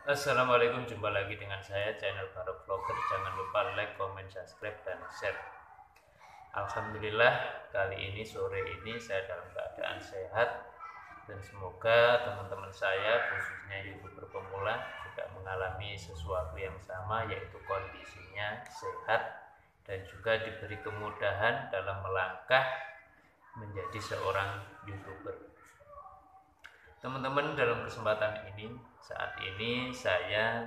Assalamualaikum, jumpa lagi dengan saya channel Barok Vlogger. Jangan lupa like, comment, subscribe, dan share. Alhamdulillah, kali ini sore ini saya dalam keadaan sehat, dan semoga teman-teman saya khususnya YouTuber pemula juga mengalami sesuatu yang sama, yaitu kondisinya sehat dan juga diberi kemudahan dalam melangkah menjadi seorang YouTuber. Teman-teman, dalam kesempatan ini, saat ini saya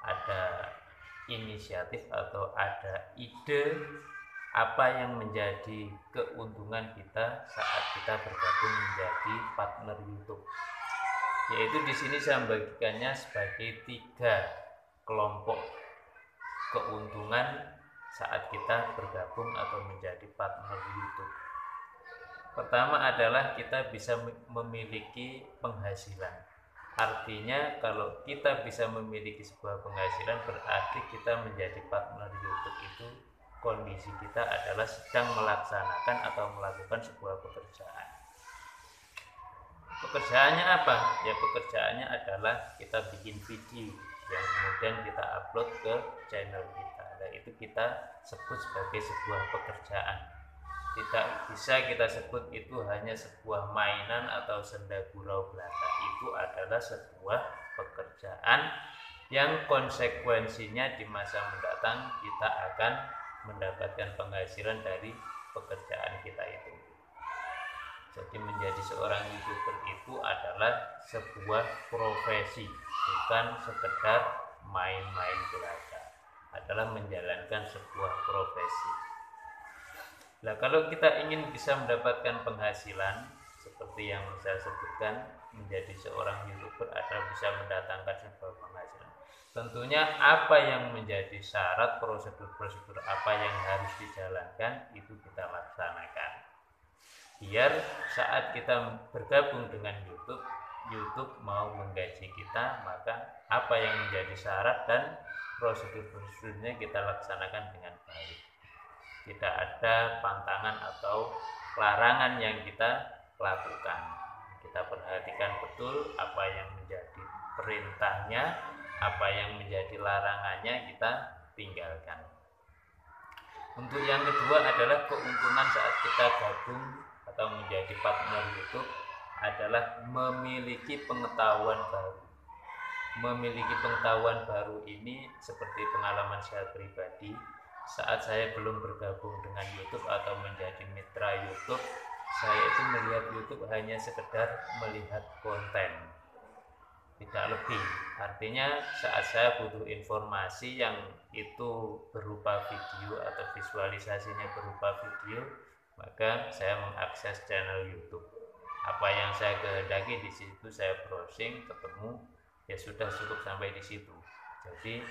ada inisiatif atau ada ide apa yang menjadi keuntungan kita saat kita bergabung menjadi partner YouTube. Yaitu di sini saya membagikannya sebagai 3 kelompok keuntungan saat kita bergabung atau menjadi partner YouTube. Pertama adalah kita bisa memiliki penghasilan. Artinya kalau kita bisa memiliki sebuah penghasilan, berarti kita menjadi partner YouTube itu kondisi kita adalah sedang melaksanakan atau melakukan sebuah pekerjaan. Pekerjaannya apa? Ya, pekerjaannya adalah kita bikin video yang kemudian kita upload ke channel kita. Dan itu kita sebut sebagai sebuah pekerjaan. Tidak bisa kita sebut itu hanya sebuah mainan atau senda gurau belaka. Itu adalah sebuah pekerjaan yang konsekuensinya di masa mendatang kita akan mendapatkan penghasilan dari pekerjaan kita itu. Jadi menjadi seorang YouTuber itu adalah sebuah profesi, bukan sekedar main-main belaka. Adalah menjalankan sebuah profesi. Nah, kalau kita ingin bisa mendapatkan penghasilan seperti yang saya sebutkan, menjadi seorang YouTuber adalah bisa mendatangkan sebuah penghasilan. Tentunya apa yang menjadi syarat, prosedur-prosedur apa yang harus dijalankan itu kita laksanakan. Biar saat kita bergabung dengan YouTube, YouTube mau menggaji kita, maka apa yang menjadi syarat dan prosedur-prosedurnya kita laksanakan dengan baik. Tidak ada pantangan atau larangan yang kita lakukan. Kita perhatikan betul apa yang menjadi perintahnya, apa yang menjadi larangannya kita tinggalkan. Untuk yang kedua adalah keuntungan saat kita gabung atau menjadi partner YouTube adalah memiliki pengetahuan baru. Memiliki pengetahuan baru ini seperti pengalaman saya pribadi. Saat saya belum bergabung dengan YouTube atau menjadi mitra YouTube, saya itu melihat YouTube hanya sekedar melihat konten, tidak lebih. Artinya saat saya butuh informasi yang itu berupa video atau visualisasinya berupa video, maka saya mengakses channel YouTube. Apa yang saya kehendaki di situ saya browsing, ketemu, ya sudah cukup sampai di situ. Jadi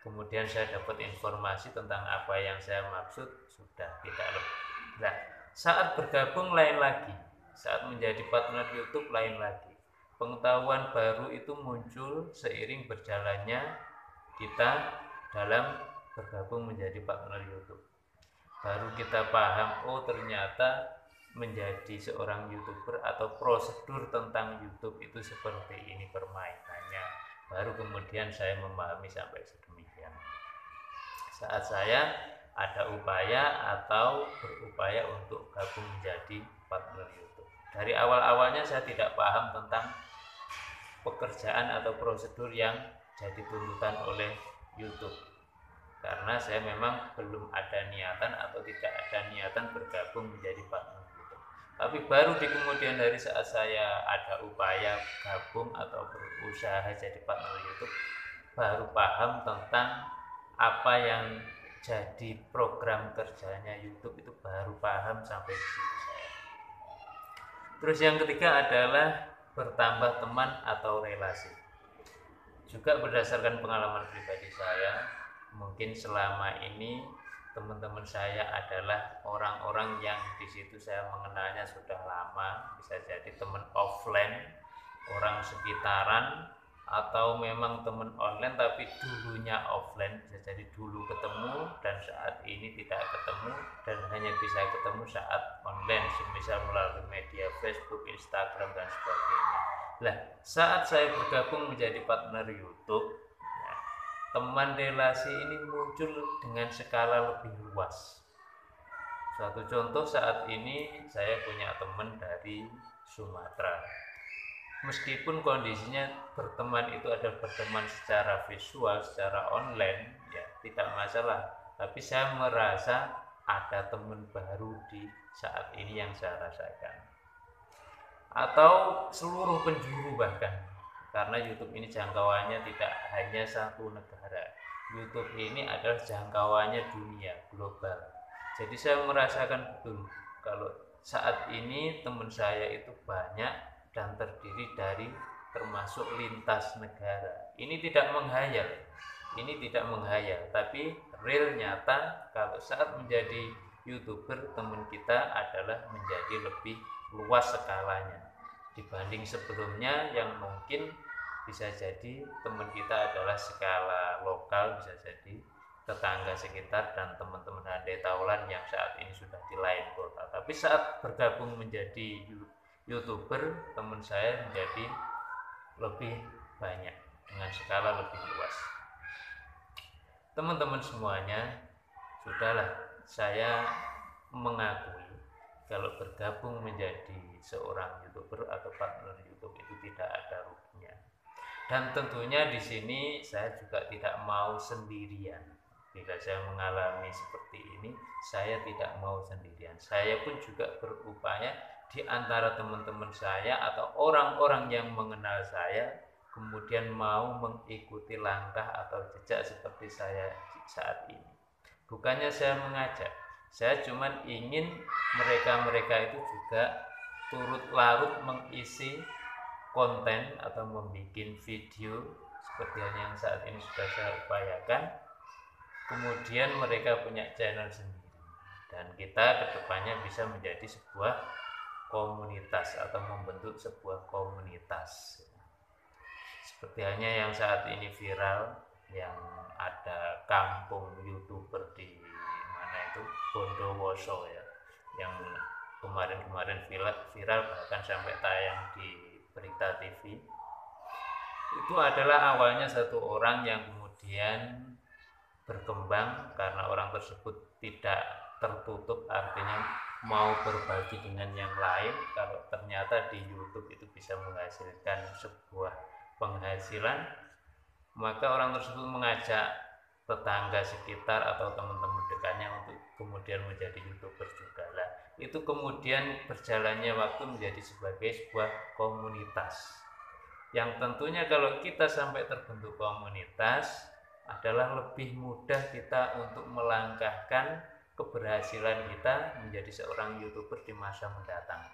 kemudian saya dapat informasi tentang apa yang saya maksud, sudah, tidak lebih. Nah, saat bergabung lain lagi, saat menjadi partner YouTube lain lagi. Pengetahuan baru itu muncul seiring berjalannya kita dalam bergabung menjadi partner YouTube. Baru kita paham, oh ternyata menjadi seorang YouTuber atau prosedur tentang YouTube itu seperti ini permainannya. Baru kemudian saya memahami sampai sedemikian. Saat saya ada upaya atau berupaya untuk gabung menjadi partner YouTube. Dari awal-awalnya saya tidak paham tentang pekerjaan atau prosedur yang jadi tuntutan oleh YouTube. Karena saya memang belum ada niatan atau tidak ada niatan bergabung menjadi partner YouTube. Tapi baru di kemudian hari saat saya ada upaya gabung atau berusaha jadi partner YouTube, baru paham tentang apa yang jadi program kerjanya YouTube, itu baru paham sampai di situ saya. Terus yang ketiga adalah bertambah teman atau relasi. Juga berdasarkan pengalaman pribadi saya, mungkin selama ini teman-teman saya adalah orang-orang yang di situ saya mengenalnya sudah lama, bisa jadi teman offline, orang sekitaran, atau memang teman online tapi dulunya offline, bisa jadi dulu ketemu dan saat ini tidak ketemu dan hanya bisa ketemu saat online, semisal melalui media Facebook, Instagram dan sebagainya. Nah, saat saya bergabung menjadi partner YouTube, ya, teman relasi ini muncul dengan skala lebih luas. Suatu contoh, saat ini saya punya teman dari Sumatera. Meskipun kondisinya berteman itu adalah berteman secara visual, secara online, ya tidak masalah. Tapi saya merasa ada teman baru di saat ini yang saya rasakan. Atau seluruh penjuru bahkan, karena YouTube ini jangkauannya tidak hanya satu negara. YouTube ini adalah jangkauannya dunia, global. Jadi saya merasakan betul kalau saat ini teman saya itu banyak dan terdiri dari termasuk lintas negara. Ini tidak menghayal, tapi real, nyata. Kalau saat menjadi YouTuber, teman kita adalah menjadi lebih luas skalanya dibanding sebelumnya, yang mungkin bisa jadi teman kita adalah skala lokal, bisa jadi tetangga sekitar dan teman-teman handai taulan yang saat ini sudah di lain kota. Tapi saat bergabung menjadi YouTuber, teman saya menjadi lebih banyak dengan skala lebih luas. Teman-teman semuanya, sudahlah, saya mengakui kalau bergabung menjadi seorang YouTuber atau partner YouTube itu tidak ada ruginya. Dan tentunya di sini saya juga tidak mau sendirian. Bila saya mengalami seperti ini, saya tidak mau sendirian. Saya pun juga berupaya di antara teman-teman saya atau orang-orang yang mengenal saya kemudian mau mengikuti langkah atau jejak seperti saya saat ini. Bukannya saya mengajak, saya cuma ingin mereka-mereka itu juga turut larut mengisi konten atau membuat video seperti yang saat ini sudah saya upayakan. Kemudian mereka punya channel sendiri dan kita kedepannya bisa menjadi sebuah komunitas atau membentuk sebuah komunitas. Seperti hanya yang saat ini viral, yang ada kampung YouTuber di mana itu, Bondowoso ya, yang kemarin-kemarin viral bahkan sampai tayang di berita TV. Itu adalah awalnya satu orang yang kemudian berkembang karena orang tersebut tidak tertutup, artinya mau berbagi dengan yang lain. Kalau ternyata di YouTube itu bisa menghasilkan sebuah penghasilan, maka orang tersebut mengajak tetangga sekitar atau teman-teman dekatnya untuk kemudian menjadi YouTuber juga lah. Itu kemudian berjalannya waktu menjadi sebagai sebuah komunitas yang tentunya kalau kita sampai terbentuk komunitas adalah lebih mudah kita untuk melangkahkan keberhasilan kita menjadi seorang YouTuber di masa mendatang.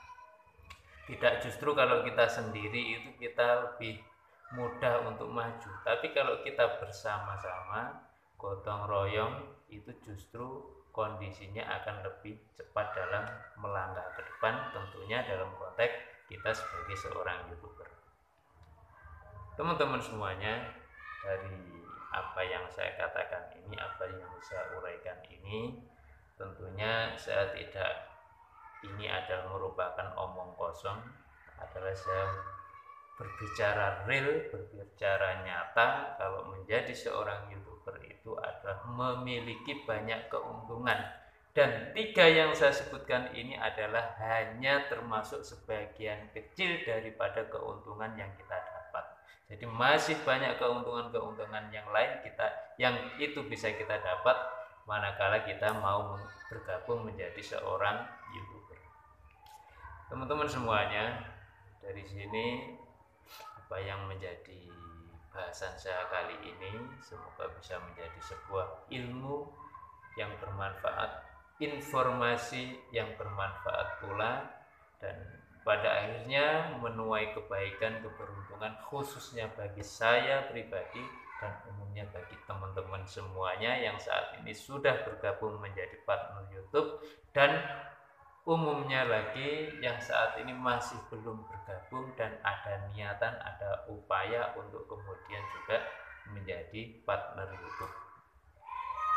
Tidak justru kalau kita sendiri itu kita lebih mudah untuk maju, tapi kalau kita bersama-sama gotong royong itu justru kondisinya akan lebih cepat dalam melangkah ke depan, tentunya dalam konteks kita sebagai seorang YouTuber. Teman-teman semuanya, dari apa yang saya katakan ini, apa yang saya uraikan ini, tentunya saya tidak, ini adalah merupakan omong kosong, adalah saya berbicara real, berbicara nyata. Kalau menjadi seorang YouTuber itu adalah memiliki banyak keuntungan, dan 3 yang saya sebutkan ini adalah hanya termasuk sebagian kecil daripada keuntungan yang kita dapat. Jadi masih banyak keuntungan-keuntungan yang lain yang itu bisa kita dapat manakala kita mau bergabung menjadi seorang YouTuber. Teman-teman semuanya, dari sini apa yang menjadi bahasan saya kali ini semoga bisa menjadi sebuah ilmu yang bermanfaat, informasi yang bermanfaat pula, dan pada akhirnya menuai kebaikan, keberuntungan khususnya bagi saya pribadi dan umumnya bagi teman-teman semuanya yang saat ini sudah bergabung menjadi partner YouTube, dan umumnya lagi yang saat ini masih belum bergabung dan ada niatan, ada upaya untuk kemudian juga menjadi partner YouTube.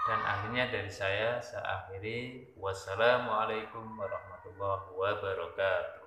Dan akhirnya dari saya akhiri. Wassalamualaikum warahmatullahi wabarakatuh.